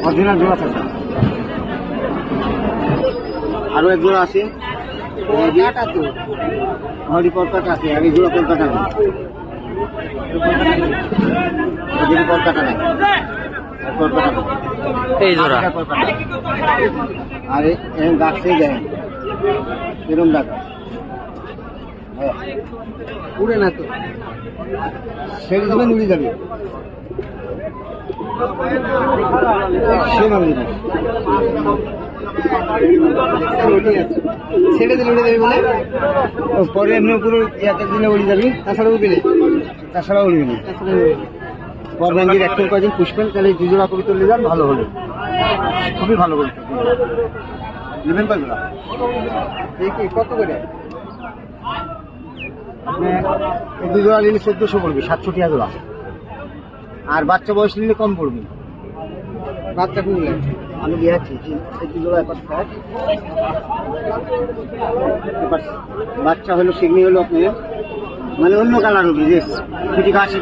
Original জোড়া থাকে, আরো এক জোড়া আছে হরি কলকাতা আছে, আর এই জোড়া কলকাতা নেই, কলকাতা নেই, কলকাতা এই জোড়া কলকাতা। আর এরকম গাছটাই দেয় এরকম ডাকা উড়ে না তো, ছেড়ে দেবেন উড়ে যাবে, ছেড়ে দিলে উড়ে যাবে বলে পরে এমনি পুরো এক দিনে উড়ে যাবি, তাছাড়া উড়বে না, তাছাড়া উড়বে না। পর ব্যাংকের একটা কয়েকদিন পুষবেন, তাহলে দুজোড়া কবিতা নিয়ে যান, ভালো হলো, খুবই ভালো করে নেবেন। কয়গুলা কত করে? এই দুজোড়া নিলে 1400 পড়বে, 700 টাকা জোড়া। আর বাচ্চা বয়স নিলে কম পড়বে। বাচ্চা কিনলে আমি দিয়েছি এই দুজোড়া একবার বাচ্চা হলো, সিগনি হলো আপনার মানে অন্য কালার হবে, যে খুঁটি ঘাস